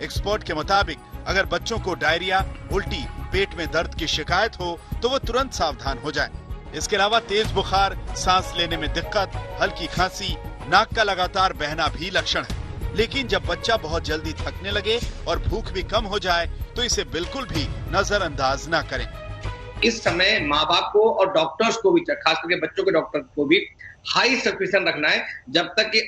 Expert के मुताबिक अगर बच्चों को डायरिया, उल्टी, पेट में दर्द की शिकायत हो तो वो तुरंत सावधान हो जाएं। इसके अलावा तेज बुखार, सांस लेने में दिक्कत, हल्की खांसी, नाक का लगातार बहना भी लक्षण है। लेकिन जब बच्चा बहुत जल्दी थकने लगे और भूख भी कम हो जाए तो इसे बिल्कुल भी नजरअंदाज न करें। इस समय माँ बाप को और डॉक्टर्स को भी, खास करके बच्चों के डॉक्टर को भी हाई सस्पिशन रखना है, जब तक कि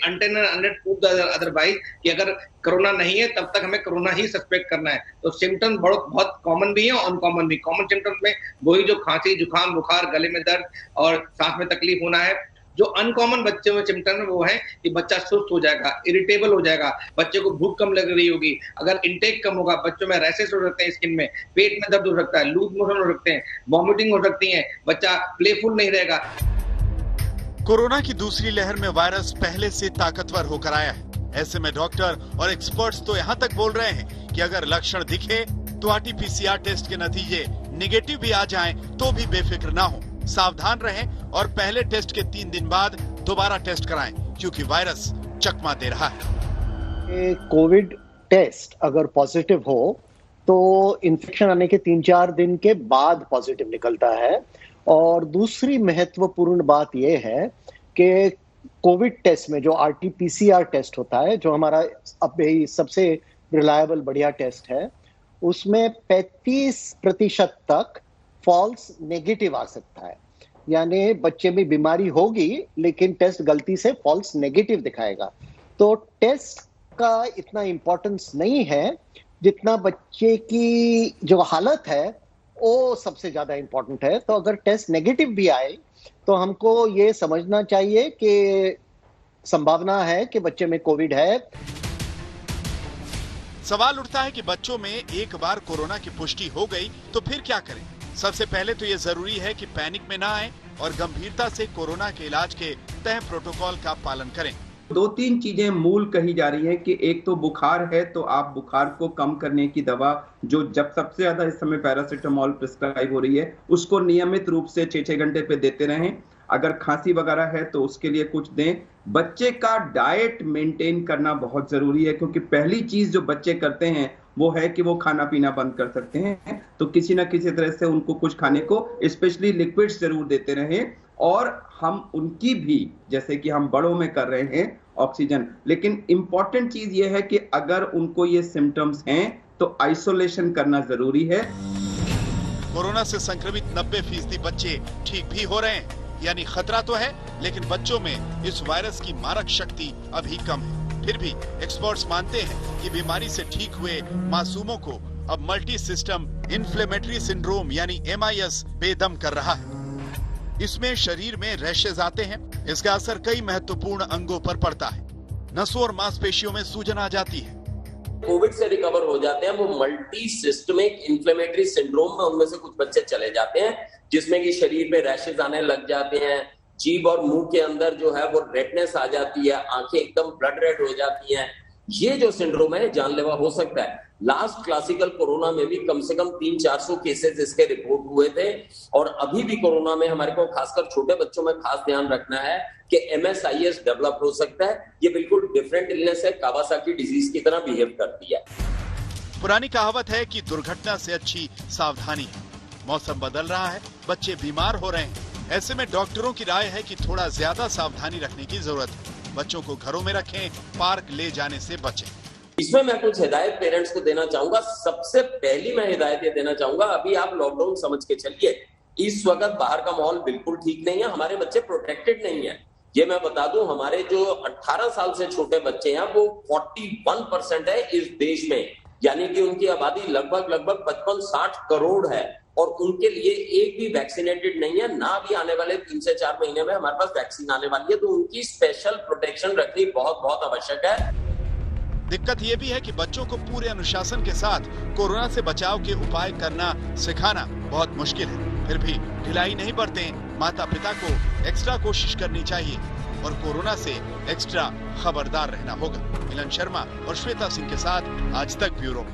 अदरवाइज कि अगर कोरोना नहीं है तब तक हमें कोरोना ही सस्पेक्ट करना है। तो सिम्टम्स बहुत कॉमन भी है और अनकॉमन भी। कॉमन सिम्टम्स में वही जो खांसी, जुकाम, बुखार, गले में दर्द और सांस में तकलीफ होना है। जो अनकॉमन बच्चे में सिम्टम है वो है कि बच्चा सुस्त हो जाएगा, इरिटेबल हो जाएगा, बच्चे को भूख कम लग रही होगी, अगर इंटेक कम होगा, बच्चों में रैशेस हो सकते हैं स्किन में, पेट में दर्द हो सकता है, लूज मोशन हो सकते हैं, वॉमिटिंग हो सकती है, बच्चा प्लेफुल नहीं रहेगा। कोरोना की दूसरी लहर में वायरस पहले से ताकतवर होकर आया है। ऐसे में डॉक्टर और एक्सपर्ट्स तो यहाँ तक बोल रहे हैं कि अगर लक्षण दिखे तो RT-PCR टेस्ट के नतीजे निगेटिव भी आ जाएं तो भी बेफिक्र ना हो, सावधान रहें और पहले टेस्ट के 3 दिन बाद दोबारा टेस्ट कराएं, क्योंकि वायरस चकमा दे रहा है। कोविड टेस्ट अगर पॉजिटिव हो तो इन्फेक्शन आने के 3-4 दिन के बाद पॉजिटिव निकलता है। और दूसरी महत्वपूर्ण बात यह है कि कोविड टेस्ट में जो RT-PCR टेस्ट होता है, जो हमारा अब सबसे रिलायबल बढ़िया टेस्ट है, उसमें 35% तक फॉल्स नेगेटिव आ सकता है। यानी बच्चे में बीमारी होगी लेकिन टेस्ट गलती से फॉल्स नेगेटिव दिखाएगा। तो टेस्ट का इतना इम्पोर्टेंस नहीं है जितना बच्चे की जो हालत है वो सबसे ज्यादा इम्पोर्टेंट है। तो अगर टेस्ट नेगेटिव भी आए तो हमको ये समझना चाहिए कि संभावना है कि बच्चे में कोविड है। सवाल उठता है कि बच्चों में एक बार कोरोना की पुष्टि हो गई तो फिर क्या करें? सबसे पहले तो ये जरूरी है कि पैनिक में ना आए और गंभीरता से कोरोना के इलाज के तय प्रोटोकॉल का पालन करें। 2-3 चीजें मूल कही जा रही है कि एक तो बुखार है तो आप बुखार को कम करने की दवा, जो जब सबसे ज्यादा इस समय पैरासिटामोल प्रिस्क्राइब हो रही है, उसको नियमित रूप से 6-6 घंटे पे देते रहें। अगर खांसी वगैरह है तो उसके लिए कुछ दें। बच्चे का डाइट मेंटेन करना बहुत जरूरी है, क्योंकि पहली चीज जो बच्चे करते हैं वो है कि वो खाना पीना बंद कर सकते हैं। तो किसी ना किसी तरह से उनको कुछ खाने को, स्पेशली लिक्विड्स जरूर देते रहें। और हम उनकी भी, जैसे कि हम बड़ों में कर रहे हैं, ऑक्सीजन। लेकिन इंपॉर्टेंट चीज ये है कि अगर उनको ये सिम्टम्स हैं तो आइसोलेशन करना जरूरी है। कोरोना से संक्रमित 90% बच्चे ठीक भी हो रहे हैं, यानी खतरा तो है लेकिन बच्चों में इस वायरस की मारक शक्ति अभी कम है। फिर भी एक्सपर्ट्स मानते हैं कि बीमारी से ठीक हुए मासूमों को अब मल्टी सिस्टम इन्फ्लेमेटरी सिंड्रोम यानी MIS बेदम कर रहा है। इसमें शरीर में रैशेज आते हैं। इसका असर कई महत्वपूर्ण अंगों पर पड़ता है। नसों और मांसपेशियों में सूजन आ जाती है। कोविड से रिकवर हो जाते हैं वो मल्टी सिस्टमिक इन्फ्लेमेटरी सिंड्रोम में उनमें से कुछ बच्चे चले जाते हैं, जिसमें कि शरीर में रैशेज आने लग जाते हैं, जीभ और मुंह के अंदर जो है वो रेडनेस आ जाती है, आंखें एकदम ब्लड रेड हो जाती हैं। ये जो सिंड्रोम है जानलेवा हो सकता है। लास्ट क्लासिकल कोरोना में भी कम से कम 300-400 केसेस इसके रिपोर्ट हुए थे। और अभी भी कोरोना में हमारे को खासकर छोटे बच्चों में खास ध्यान रखना है कि MSIS डेवलप हो सकता है। ये बिल्कुल डिफरेंट इलनेस है, कावासाकी डिजीज की तरह बिहेव करती है। पुरानी कहावत है कि दुर्घटना से अच्छी सावधानी है। मौसम बदल रहा है, बच्चे बीमार हो रहे हैं। ऐसे में डॉक्टरों की राय है कि थोड़ा ज्यादा सावधानी रखने की जरूरत है। बच्चों को घरों में रखें, पार्क ले जाने से बचें। इसमें मैं कुछ हिदायत पेरेंट्स को देना चाहूंगा। सबसे पहली मैं हिदायत ये देना चाहूंगा, अभी आप लॉकडाउन समझ के चलिए। इस वक्त बाहर का माहौल बिल्कुल ठीक नहीं है, हमारे बच्चे प्रोटेक्टेड नहीं है। ये मैं बता दूं, हमारे जो 18 साल से छोटे बच्चे हैं वो 41% है इस देश में, यानी कि उनकी आबादी लगभग 55-60 करोड़ है। और उनके लिए एक भी वैक्सीनेटेड नहीं है, ना भी आने वाले 3 से 4 महीने में हमारे पास वैक्सीन आने वाली है। तो उनकी स्पेशल प्रोटेक्शन रखनी बहुत आवश्यक है। दिक्कत ये भी है कि बच्चों को पूरे अनुशासन के साथ कोरोना से बचाव के उपाय करना सिखाना बहुत मुश्किल है। फिर भी ढिलाई नहीं बरतें। माता पिता को एक्स्ट्रा कोशिश करनी चाहिए और कोरोना से एक्स्ट्रा खबरदार रहना होगा। मिलन शर्मा और श्वेता सिंह के साथ आज तक ब्यूरो।